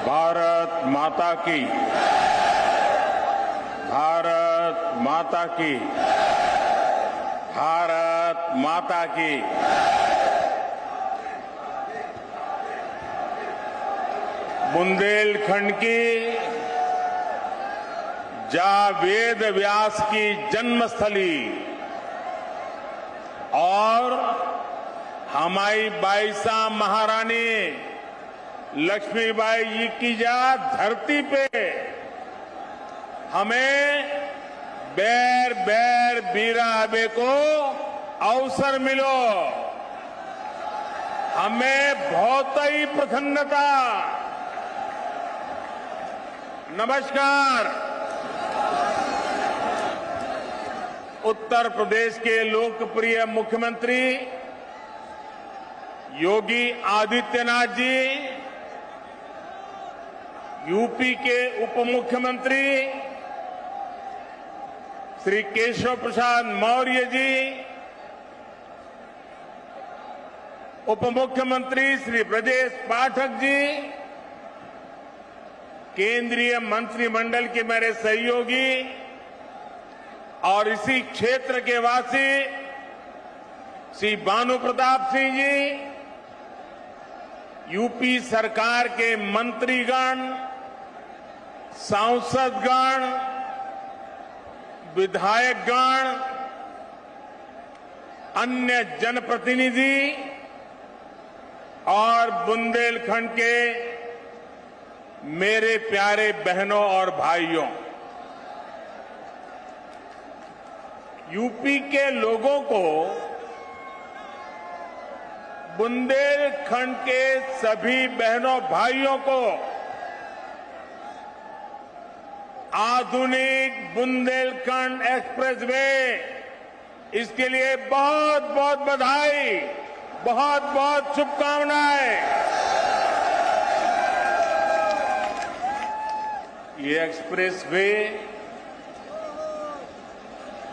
भारत माता की, भारत माता की, भारत माता की। बुंदेलखंड की जहां वेद व्यास की जन्मस्थली और हमारी बाईसा महारानी लक्ष्मीबाई जी की जहां धरती पे हमें बैर बैर बीरा अबे को अवसर मिलो, हमें बहुत ही प्रसन्नता। नमस्कार। उत्तर प्रदेश के लोकप्रिय मुख्यमंत्री योगी आदित्यनाथ जी, यूपी के उप मुख्यमंत्री श्री केशव प्रसाद मौर्य जी, उप मुख्यमंत्री श्री ब्रजेश पाठक जी, केंद्रीय मंत्रिमंडल के मेरे सहयोगी और इसी क्षेत्र के वासी श्री भानु प्रताप सिंह जी, यूपी सरकार के मंत्रीगण, सांसदगण, विधायकगण, अन्य जनप्रतिनिधि और बुंदेलखंड के मेरे प्यारे बहनों और भाइयों, यूपी के लोगों को बुंदेलखंड के सभी बहनों भाइयों को आधुनिक बुंदेलखंड एक्सप्रेसवे, इसके लिए बहुत बहुत बधाई, बहुत बहुत शुभकामनाएं। ये एक्सप्रेसवे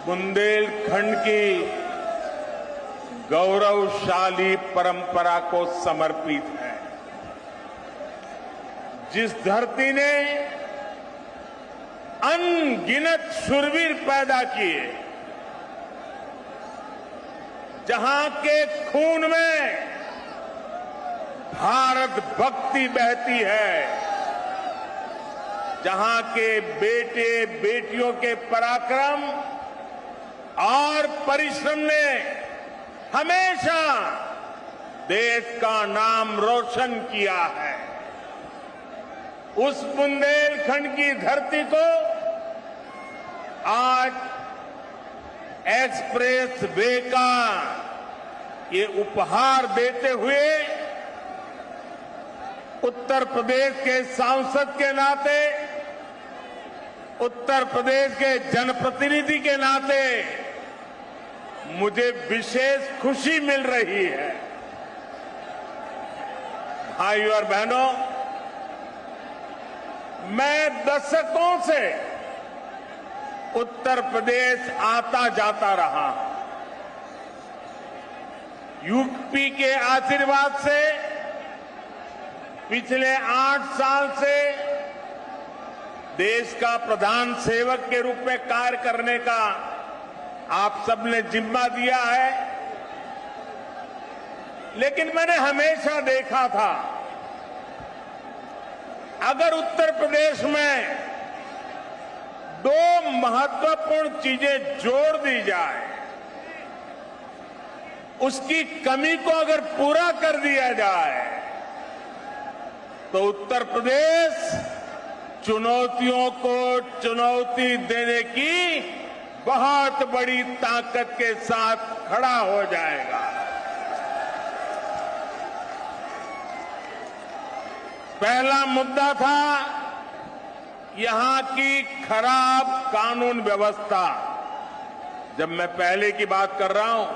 बुंदेलखंड की गौरवशाली परंपरा को समर्पित है। जिस धरती ने अनगिनत शूरवीर पैदा किए, जहां के खून में भारत भक्ति बहती है, जहां के बेटे बेटियों के पराक्रम और परिश्रम ने हमेशा देश का नाम रोशन किया है, उस बुंदेलखंड की धरती को आज एक्सप्रेस वे का ये उपहार देते हुए उत्तर प्रदेश के सांसद के नाते, उत्तर प्रदेश के जनप्रतिनिधि के नाते मुझे विशेष खुशी मिल रही है। भाइयों और बहनों, मैं दशकों से उत्तर प्रदेश आता जाता रहा। यूपी के आशीर्वाद से पिछले 8 साल से देश का प्रधान सेवक के रूप में कार्य करने का आप सबने जिम्मा दिया है, लेकिन मैंने हमेशा देखा था, अगर उत्तर प्रदेश में 2 महत्वपूर्ण चीजें जोड़ दी जाए, उसकी कमी को अगर पूरा कर दिया जाए, तो उत्तर प्रदेश चुनौतियों को चुनौती देने की बहुत बड़ी ताकत के साथ खड़ा हो जाएगा। पहला मुद्दा था यहां की खराब कानून व्यवस्था। जब मैं पहले की बात कर रहा हूं,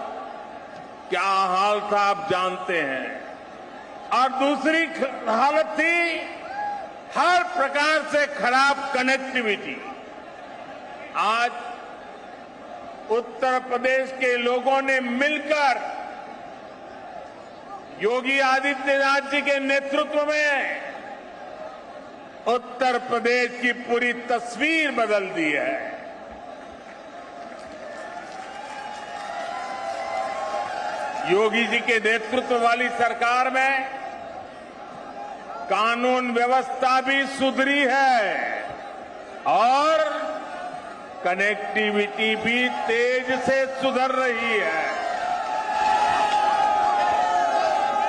क्या हाल था आप जानते हैं। और दूसरी हालत थी हर प्रकार से खराब कनेक्टिविटी। आज उत्तर प्रदेश के लोगों ने मिलकर योगी आदित्यनाथ जी के नेतृत्व में उत्तर प्रदेश की पूरी तस्वीर बदल दी है। योगी जी के नेतृत्व वाली सरकार में कानून व्यवस्था भी सुधरी है और कनेक्टिविटी भी तेज से सुधर रही है।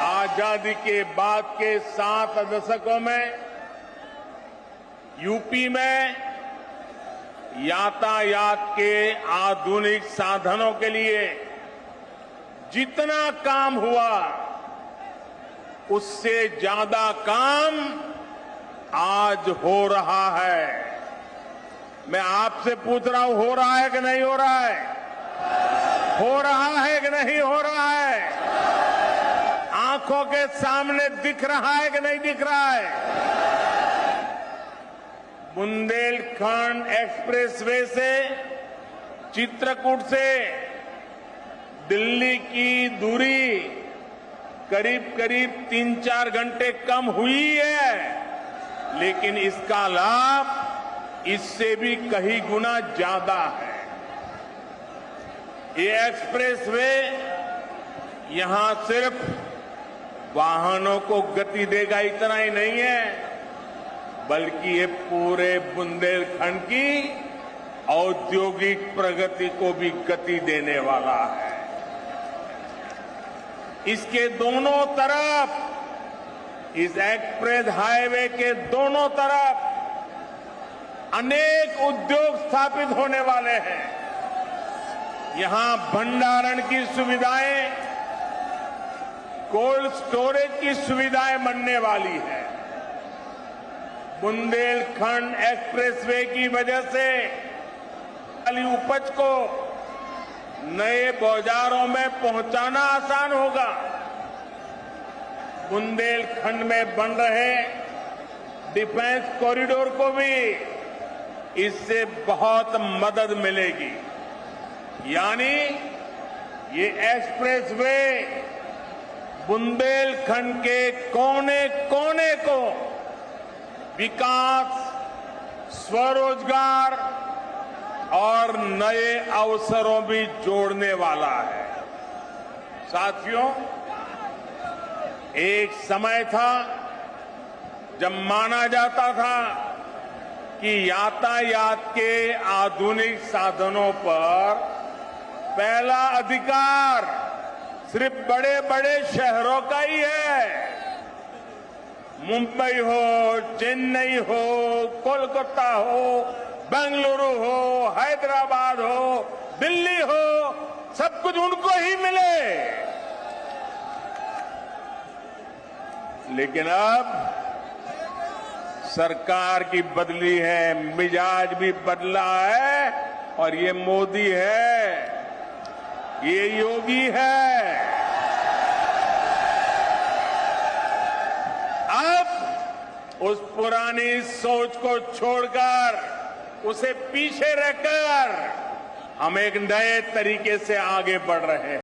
आजादी के बाद के 7 दशकों में यूपी में यातायात के आधुनिक साधनों के लिए जितना काम हुआ उससे ज्यादा काम आज हो रहा है। मैं आपसे पूछ रहा हूं, हो रहा है कि नहीं हो रहा है? हो रहा है कि नहीं हो रहा है? आंखों के सामने दिख रहा है कि नहीं दिख रहा है? बुंदेलखंड एक्सप्रेसवे से चित्रकूट से दिल्ली की दूरी करीब करीब 3-4 घंटे कम हुई है, लेकिन इसका लाभ इससे भी कई गुना ज्यादा है। ये एक्सप्रेसवे यहां सिर्फ वाहनों को गति देगा इतना ही नहीं है, बल्कि ये पूरे बुंदेलखंड की औद्योगिक प्रगति को भी गति देने वाला है। इसके दोनों तरफ, इस एक्सप्रेस हाईवे के दोनों तरफ अनेक उद्योग स्थापित होने वाले हैं। यहां भंडारण की सुविधाएं, कोल्ड स्टोरेज की सुविधाएं बनने वाली है। बुंदेलखंड एक्सप्रेसवे की वजह से वाली उपज को नए बाजारों में पहुंचाना आसान होगा। बुंदेलखंड में बन रहे डिफेंस कॉरिडोर को भी इससे बहुत मदद मिलेगी। यानी ये एक्सप्रेसवे बुंदेलखंड के कोने कोने को विकास, स्वरोजगार और नए अवसरों भी जोड़ने वाला है। साथियों, एक समय था जब माना जाता था कि यातायात के आधुनिक साधनों पर पहला अधिकार सिर्फ बड़े बड़े शहरों का ही है। मुंबई हो, चेन्नई हो, कोलकाता हो, बेंगलुरु हो, हैदराबाद हो, दिल्ली हो, सब कुछ उनको ही मिले। लेकिन अब सरकार की बदली है, मिजाज भी बदला है और ये मोदी है, ये योगी है। अब उस पुरानी सोच को छोड़कर, उसे पीछे रखकर हम एक नए तरीके से आगे बढ़ रहे हैं।